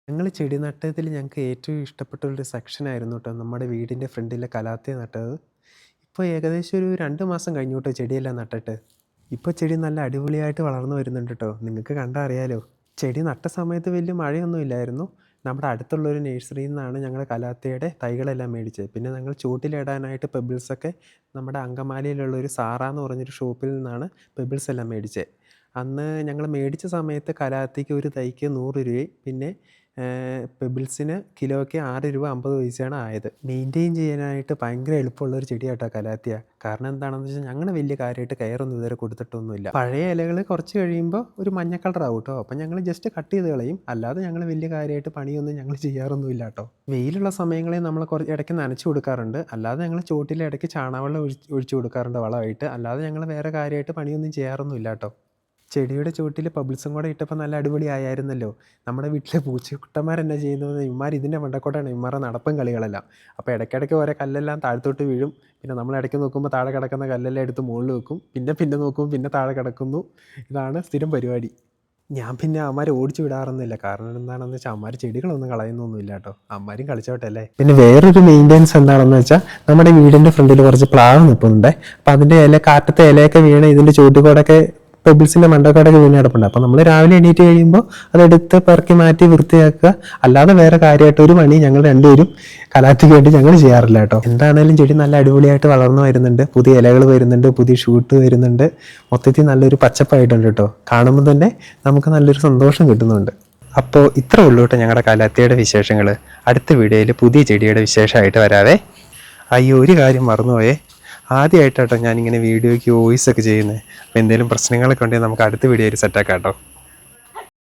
ഞങ്ങൾ ചെടി നട്ടതിൽ ഞങ്ങൾക്ക് ഏറ്റവും ഇഷ്ടപ്പെട്ടൊരു സെക്ഷനായിരുന്നു കേട്ടോ നമ്മുടെ വീടിൻ്റെ ഫ്രണ്ടിലെ കലാത്തിയ നട്ടത്. ഇപ്പോൾ ഏകദേശം ഒരു 2 മാസം കഴിഞ്ഞു കേട്ടോ ചെടിയെല്ലാം നട്ടിട്ട്. ഇപ്പോൾ ചെടി നല്ല അടിപൊളിയായിട്ട് വളർന്നു വരുന്നുണ്ട് കേട്ടോ. നിങ്ങൾക്ക് കണ്ടാൽ അറിയാലോ. ചെടി നട്ട സമയത്ത് വലിയ മഴയൊന്നും ഇല്ലായിരുന്നു. നമ്മുടെ അടുത്തുള്ളൊരു നഴ്സറിയിൽ നിന്നാണ് ഞങ്ങൾ കലാത്തിയുടെ തൈകളെല്ലാം മേടിച്ചത്. പിന്നെ ഞങ്ങൾ ചൂട്ടിലിടാനായിട്ട് പെബിൾസൊക്കെ നമ്മുടെ അങ്കമാലിയിലുള്ള ഒരു സാറ എന്ന് പറഞ്ഞൊരു ഷോപ്പിൽ നിന്നാണ് പെബിൾസ് എല്ലാം മേടിച്ചത്. അന്ന് ഞങ്ങൾ മേടിച്ച സമയത്ത് കലാത്തിക്ക് ഒരു തൈക്ക് 100 രൂപയും പിന്നെ പെബിൾസിന് കിലോയ്ക്ക് 6 രൂപ 50 പൈസയാണ് ആയത്. മെയിൻറ്റെയിൻ ചെയ്യാനായിട്ട് ഭയങ്കര എളുപ്പമുള്ളൊരു ചെടിയാട്ടോ കലാത്തിയ. കാരണം എന്താണെന്ന് വെച്ചാൽ ഞങ്ങൾ വലിയ കാര്യമായിട്ട് കെയറൊന്നും ഇതുവരെ കൊടുത്തിട്ടൊന്നുമില്ല. പഴയ ഇലകൾ കുറച്ച് കഴിയുമ്പോൾ ഒരു മഞ്ഞ കളറാവും കേട്ടോ. അപ്പം ഞങ്ങൾ ജസ്റ്റ് കട്ട് ചെയ്ത് കളയും. അല്ലാതെ ഞങ്ങൾ വലിയ കാര്യമായിട്ട് പണിയൊന്നും ഞങ്ങൾ ചെയ്യാറൊന്നുമില്ല കേട്ടോ. വെയിലുള്ള സമയങ്ങളിൽ നമ്മൾ ഇടയ്ക്ക് നനച്ച് കൊടുക്കാറുണ്ട്. അല്ലാതെ ഞങ്ങൾ ചോട്ടിൽ ഇടയ്ക്ക് ചാണകവെള്ളം ഒഴിച്ചു കൊടുക്കാറുണ്ട് വളമായിട്ട്. അല്ലാതെ ഞങ്ങൾ വേറെ കാര്യമായിട്ട് പണിയൊന്നും ചെയ്യാറൊന്നുമില്ല കേട്ടോ. ചെടിയുടെ ചുവട്ടിൽ പബിൾസും കൂടെ ഇട്ടപ്പോൾ നല്ല അടിപൊളി ആയായിരുന്നല്ലോ. നമ്മുടെ വീട്ടിലെ പൂച്ചക്കുട്ടന്മാരെന്നാ ചെയ്യുന്നത്, ഇവന്മാർ ഇതിൻ്റെ മണ്ടക്കോട്ടാണ് ഇവന്മാരുടെ നടപ്പും കളികളെല്ലാം. അപ്പോൾ ഇടയ്ക്കിടയ്ക്ക് ഓരോ കല്ലെല്ലാം താഴത്തോട്ട് വീഴും. പിന്നെ നമ്മൾ ഇടയ്ക്ക് നോക്കുമ്പോൾ താഴെ കിടക്കുന്ന കല്ലെല്ലാം എടുത്ത് മുകളിൽ വെക്കും. പിന്നെ നോക്കുമ്പോൾ പിന്നെ താഴെ കിടക്കുന്നു. ഇതാണ് സ്ഥിരം പരിപാടി. ഞാൻ പിന്നെ അവന്മാരെ ഓടിച്ചു വിടാറൊന്നുമില്ല. കാരണം എന്താണെന്ന് വെച്ചാൽ അവന്മാർ ചെടികളൊന്നും കളയുന്നൊന്നുമില്ല കേട്ടോ. അവന്മാരും കളിച്ചോട്ടെ അല്ലേ. പിന്നെ വേറൊരു മെയിൻ്റെനൻസ് എന്താണെന്ന് വെച്ചാൽ നമ്മുടെ വീടിൻ്റെ ഫ്രണ്ടിൽ കുറച്ച് പ്ലാവ് നിൽപ്പുണ്ട്. അപ്പോൾ അതിൻ്റെ കാറ്റത്തെ ഇലയൊക്കെ വീണ് ഇതിൻ്റെ ചുവട്ടുകൂടൊക്കെ പെബിൾസിൻ്റെ മണ്ടക്കാടൊക്കെ വീണ് കിടപ്പുണ്ട്. അപ്പോൾ നമ്മൾ രാവിലെ എണീറ്റ് കഴിയുമ്പോൾ അതെടുത്ത് പെറുക്കി മാറ്റി വൃത്തിയാക്കുക. അല്ലാതെ വേറെ കാര്യമായിട്ട് ഒരു പണി ഞങ്ങൾ രണ്ടുപേരും കലാത്തിക്ക് വേണ്ടി ഞങ്ങൾ ചെയ്യാറില്ല കേട്ടോ. എന്താണേലും ചെടി നല്ല അടിപൊളിയായിട്ട് വളർന്നു വരുന്നുണ്ട്. പുതിയ ഇലകൾ വരുന്നുണ്ട്, പുതിയ ഷൂട്ട് വരുന്നുണ്ട്. മൊത്തത്തിൽ നല്ലൊരു പച്ചപ്പായിട്ടുണ്ട് കേട്ടോ. കാണുമ്പോൾ തന്നെ നമുക്ക് നല്ലൊരു സന്തോഷം കിട്ടുന്നുണ്ട്. അപ്പോൾ ഇത്ര ഉള്ളൂ കേട്ടോ ഞങ്ങളുടെ കലാത്തിയുടെ വിശേഷങ്ങൾ. അടുത്ത വീഡിയോയിൽ പുതിയ ചെടിയുടെ വിശേഷമായിട്ട് വരാവേ. അയ്യോ, ഒരു കാര്യം മറന്നുപോയേ. ആദ്യമായിട്ടാട്ടോ ഞാനിങ്ങനെ വീഡിയോയ്ക്ക് വോയിസ് ഒക്കെ ചെയ്യുന്നത്. അപ്പോൾ എന്തെങ്കിലും പ്രശ്നങ്ങളൊക്കെ ഉണ്ടെങ്കിൽ നമുക്ക് അടുത്ത വീഡിയോയിൽ സെറ്റാക്കാം കേട്ടോ.